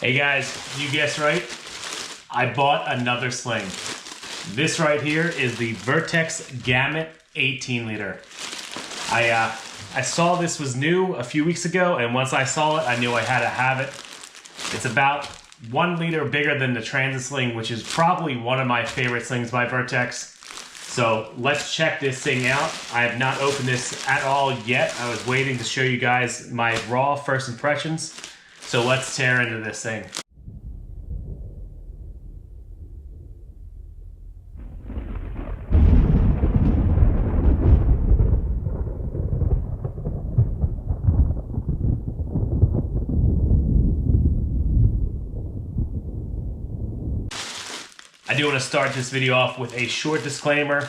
Hey guys, you guessed right. I bought another sling. This right here is the Vertx Gamut 18 liter. I saw this was new a few weeks ago, and once I saw it, I knew I had to have it. It's about 1 liter bigger than the Transit Sling, which is probably one of my favorite slings by Vertx. So let's check this thing out. I have not opened this at all yet. I was waiting to show you guys my raw first impressions. So let's tear into this thing. I do want to start this video off with a short disclaimer.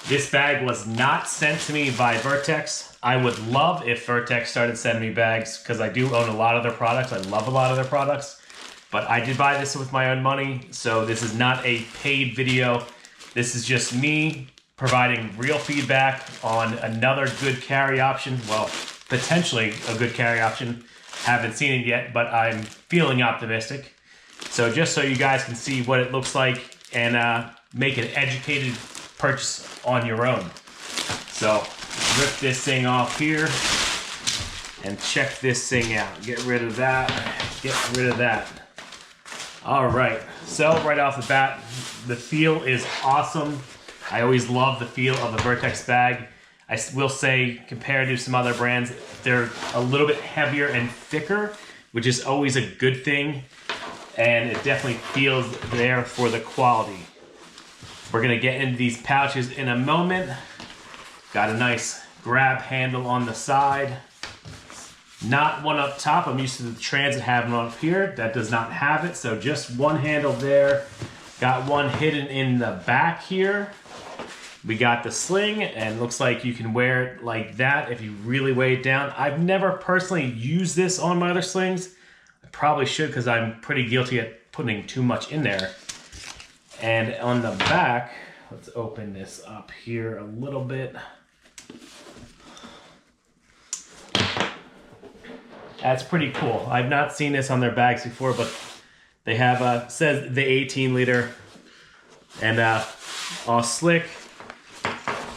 This bag was not sent to me by Vertx. I would love if Vertx started sending me bags because I do own a lot of their products. I love a lot of their products, but I did buy this with my own money, so this is not a paid video. This is just me providing real feedback on another good carry option. Well, potentially a good carry option. Haven't seen it yet, but I'm feeling optimistic. So just so you guys can see what it looks like and make an educated purchase on your own. So rip this thing off here and check this thing out. Get rid of that, get rid of that. All right, so right off the bat, the feel is awesome. I always love the feel of the Vertx bag. I will say, compared to some other brands, they're a little bit heavier and thicker, which is always a good thing. And it definitely feels there for the quality. We're gonna get into these pouches in a moment. Got a nice grab handle on the side. Not one up top. I'm used to the Transit having one up here. That does not have it, so just one handle there. Got one hidden in the back here. We got the sling, and looks like you can wear it like that if you really weigh it down. I've never personally used this on my other slings. I probably should because I'm pretty guilty at putting too much in there. And on the back, let's open this up here a little bit. That's pretty cool. I've not seen this on their bags before, but they have says the 18 liter and all slick.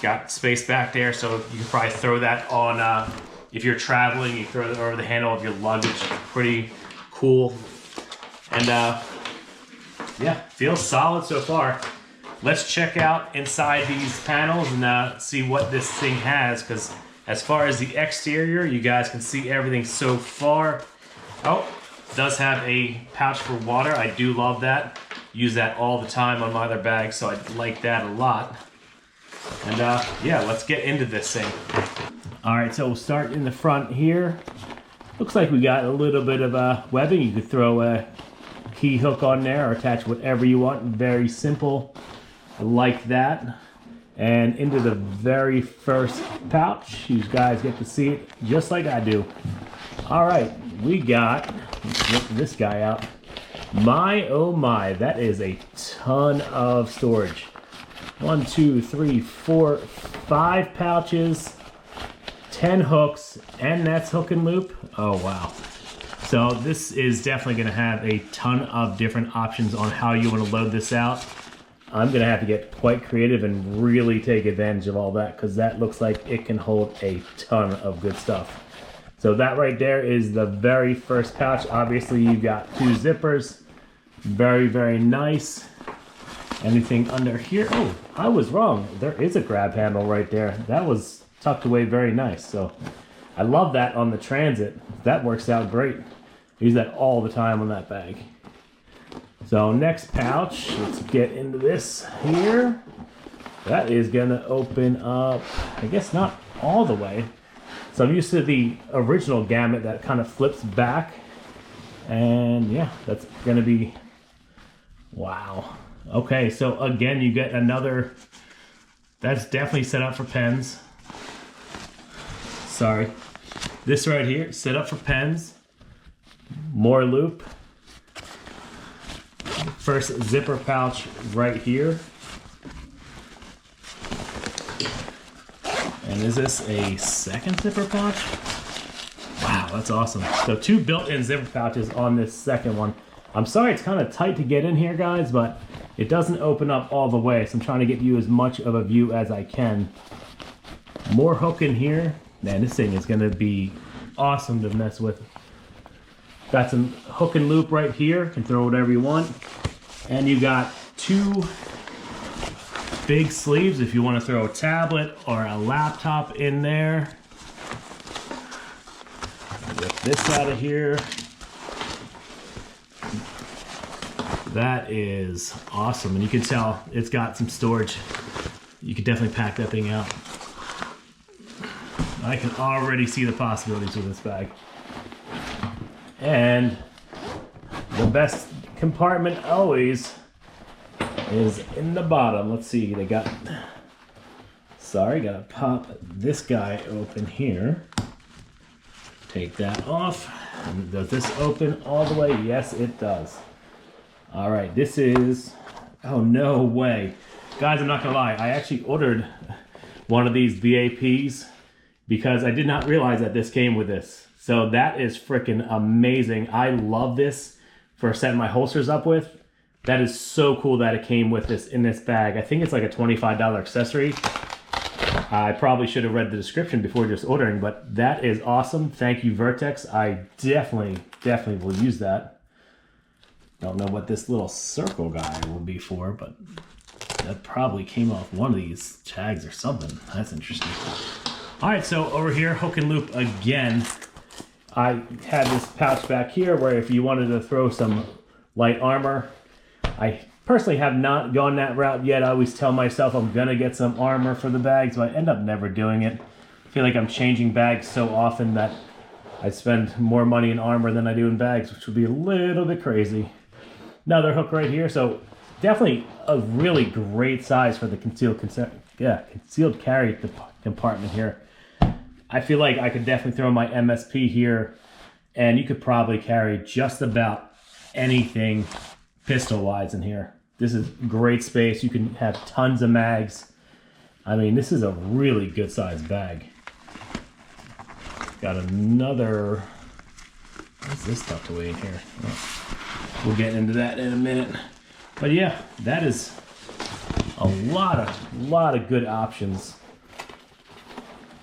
Got space back there, so you can probably throw that on if you're traveling. You throw it over the handle of your luggage. Pretty cool. And yeah, feels solid so far. Let's check out inside these panels and see what this thing has, because as far as the exterior, you guys can see everything so far. Oh, it does have a pouch for water. I do love that. Use that all the time on my other bags, so I like that a lot. And yeah, let's get into this thing. All right, so we'll start in the front here. Looks like we got a little bit of webbing. You could throw a key hook on there or attach whatever you want. Very simple, like that. And into the very first pouch, you guys get to see it just like I do. All right, we got, let's get this guy out. My, oh my, that is a ton of storage. 1, 2, 3, 4, 5 pouches, 10 hooks, and that's hook and loop. Oh, wow. So this is definitely gonna have a ton of different options on how you wanna load this out. I'm gonna have to get quite creative and really take advantage of all that, because that looks like it can hold a ton of good stuff. So that right there is the very first pouch. Obviously you've got 2 zippers. Very, very nice. Anything under here? Oh, I was wrong. There is a grab handle right there. That was tucked away very nice. So I love that on the Transit. That works out great. I use that all the time on that bag. So next pouch, let's get into this here. That is gonna open up, I guess not all the way. So I'm used to the original Gamut that kind of flips back. And yeah, that's gonna be, wow. Okay, so again, you get another, that's definitely set up for pens. Sorry. This right here, set up for pens. More loop. First zipper pouch right here. And is this a second zipper pouch? Wow. that's awesome. So 2 built-in zipper pouches on this second one. I'm sorry it's kind of tight to get in here, guys, but it doesn't open up all the way, so I'm trying to get you as much of a view as I can. More hook in here. Man, this thing is gonna be awesome to mess with. Got some hook and loop right here, can throw whatever you want. And you got 2 big sleeves if you want to throw a tablet or a laptop in there. Get this out of here. That is awesome, and you can tell it's got some storage. You could definitely pack that thing out. I can already see the possibilities with this bag. And the best compartment always is in the bottom. Let's see, they got, sorry, gotta pop this guy open here. Take that off. And does this open all the way? Yes, it does. All right, this is, oh no way. Guys, I'm not gonna lie, I actually ordered one of these VAPs because I did not realize that this came with this. So that is freaking amazing. I love this for setting my holsters up with. That is so cool that it came with this in this bag. I think it's like a $25 accessory. I probably should have read the description before just ordering, but that is awesome. Thank you, Vertx. I definitely will use that. Don't know what this little circle guy will be for, but that probably came off one of these tags or something. That's interesting. All right, so over here, hook and loop again. I had this pouch back here where if you wanted to throw some light armor, I personally have not gone that route yet. I always tell myself I'm gonna get some armor for the bags, but I end up never doing it. I feel like I'm changing bags so often that I spend more money in armor than I do in bags, which would be a little bit crazy. Another hook right here, so definitely a really great size for the concealed carry compartment here. I feel like I could definitely throw my MSP here, and you could probably carry just about anything pistol-wise in here. This is great space. You can have tons of mags. I mean, this is a really good sized bag. Got another, what's this tucked away in here? Oh. We'll get into that in a minute. But yeah, that is a lot of good options.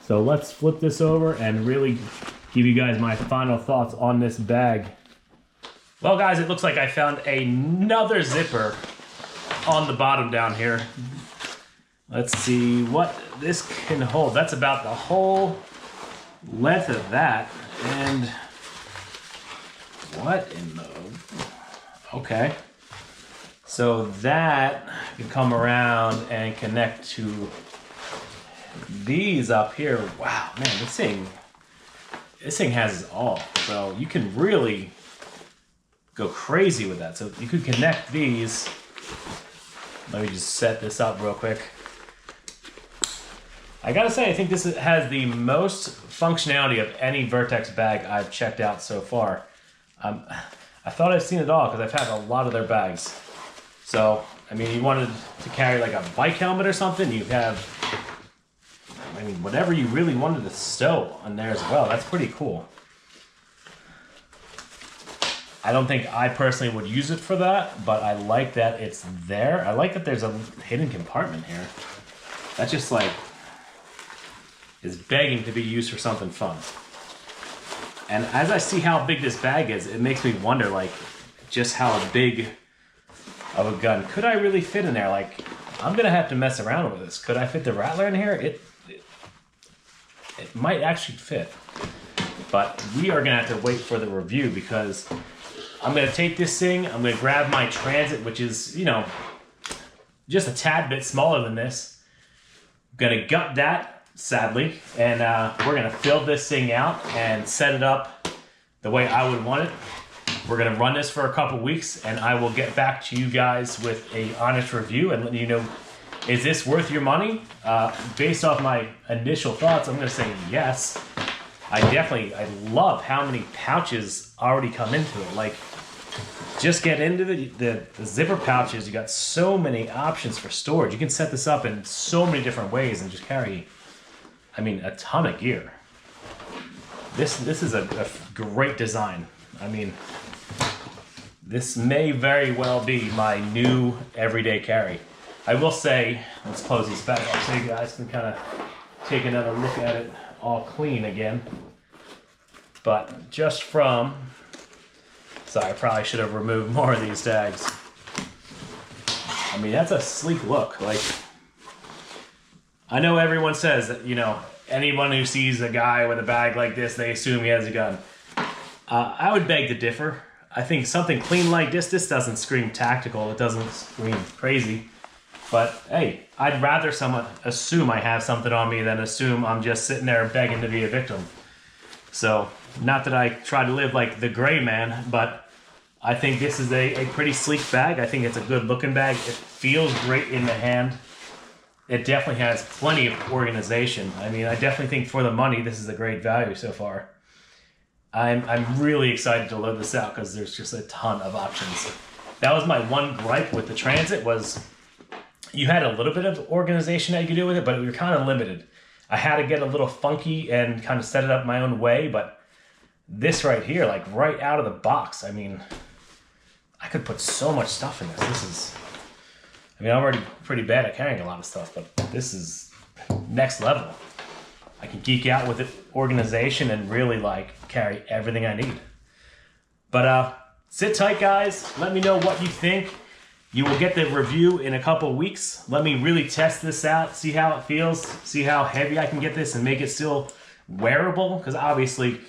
So let's flip this over and really give you guys my final thoughts on this bag. Well guys, it looks like I found another zipper on the bottom down here. Let's see what this can hold. That's about the whole length of that. And what in the, okay. So that can come around and connect to these up here. Wow, man, this thing has it all. So you can really go crazy with that. So you could connect these. Let me just set this up real quick. I gotta say, I think this has the most functionality of any Vertx bag I've checked out so far. I thought I've seen it all because I've had a lot of their bags. So, I mean, you wanted to carry like a bike helmet or something, you have, I mean, whatever you really wanted to stow on there as well. That's pretty cool. I don't think I personally would use it for that, but I like that it's there. I like that there's a hidden compartment here. That just like is begging to be used for something fun. And as I see how big this bag is, it makes me wonder like just how big of a gun could I really fit in there. Like, I'm gonna have to mess around with this. Could I fit the Rattler in here? It might actually fit, but we are gonna have to wait for the review because I'm gonna take this thing, I'm gonna grab my Transit, which is, you know, just a tad bit smaller than this. I'm gonna gut that, sadly, and we're gonna fill this thing out and set it up the way I would want it. We're gonna run this for a couple weeks, and I will get back to you guys with a honest review and let you know, is this worth your money? Based off my initial thoughts, I'm gonna say yes. I love how many pouches already come into it. Like, just get into the zipper pouches. You got so many options for storage. You can set this up in so many different ways and just carry, I mean, a ton of gear. This is a great design. I mean, this may very well be my new everyday carry. I will say, let's close this back up so you guys can kind of take another look at it all clean again. But just from, sorry, I probably should have removed more of these tags. I mean, that's a sleek look. Like, I know everyone says that, you know, anyone who sees a guy with a bag like this, they assume he has a gun. I would beg to differ. I think something clean like this doesn't scream tactical. It doesn't scream crazy. But hey, I'd rather someone assume I have something on me than assume I'm just sitting there begging to be a victim. So, not that I try to live like the gray man, but I think this is a pretty sleek bag. I think it's a good looking bag. It feels great in the hand. It definitely has plenty of organization. I mean, I definitely think for the money, this is a great value so far. I'm really excited to load this out because there's just a ton of options. That was my one gripe with the Transit, was you had a little bit of organization that you could do with it, but we were kind of limited. I had to get a little funky and kind of set it up my own way, but this right here, like right out of the box, I mean, I could put so much stuff in this. This is, I mean, I'm already pretty bad at carrying a lot of stuff, but this is next level. I can geek out with it, organization, and really like carry everything I need. But sit tight, guys. Let me know what you think. You will get the review in a couple weeks. Let me really test this out, see how it feels, see how heavy I can get this and make it still wearable. Because obviously,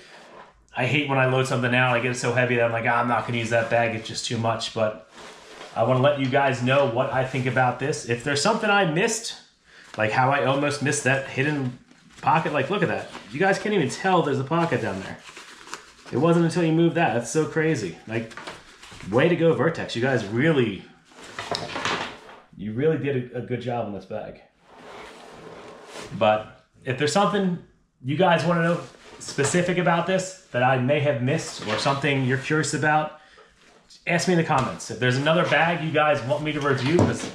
I hate when I load something out, I get it so heavy that I'm like, I'm not gonna use that bag, it's just too much. But I wanna let you guys know what I think about this. If there's something I missed, like how I almost missed that hidden pocket, like look at that. You guys can't even tell there's a pocket down there. It wasn't until you moved that. That's so crazy. Like, way to go, Vertx. You guys really did a good job on this bag. But if there's something you guys want to know specific about this that I may have missed, or something you're curious about, ask me in the comments. If there's another bag you guys want me to review, because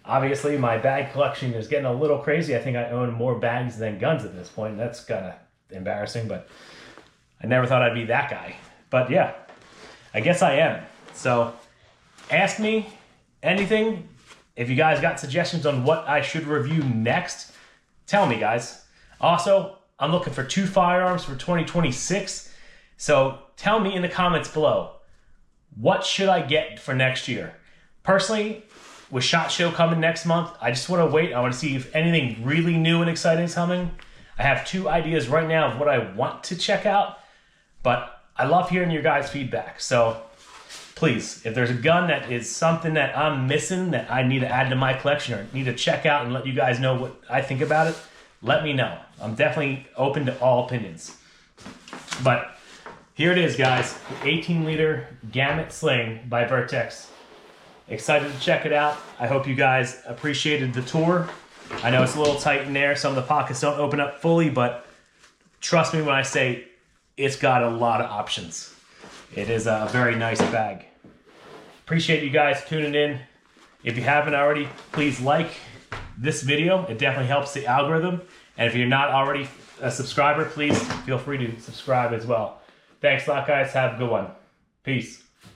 obviously my bag collection is getting a little crazy. I think I own more bags than guns at this point. That's kind of embarrassing, but I never thought I'd be that guy. But yeah, I guess I am. So ask me anything. If you guys got suggestions on what I should review next, tell me, guys. Also, I'm looking for 2 firearms for 2026. So tell me in the comments below, what should I get for next year? Personally, with SHOT Show coming next month, I just want to wait. I want to see if anything really new and exciting is coming. I have 2 ideas right now of what I want to check out, but I love hearing your guys' feedback. So please, if there's a gun that is something that I'm missing that I need to add to my collection or need to check out and let you guys know what I think about it, let me know. I'm definitely open to all opinions. But here it is, guys. The 18-liter Gamut Sling by Vertx. Excited to check it out. I hope you guys appreciated the tour. I know it's a little tight in there. Some of the pockets don't open up fully, but trust me when I say it's got a lot of options. It is a very nice bag. Appreciate you guys tuning in. If you haven't already, please like this video. It definitely helps the algorithm. And if you're not already a subscriber, please feel free to subscribe as well. Thanks a lot, guys. Have a good one. Peace.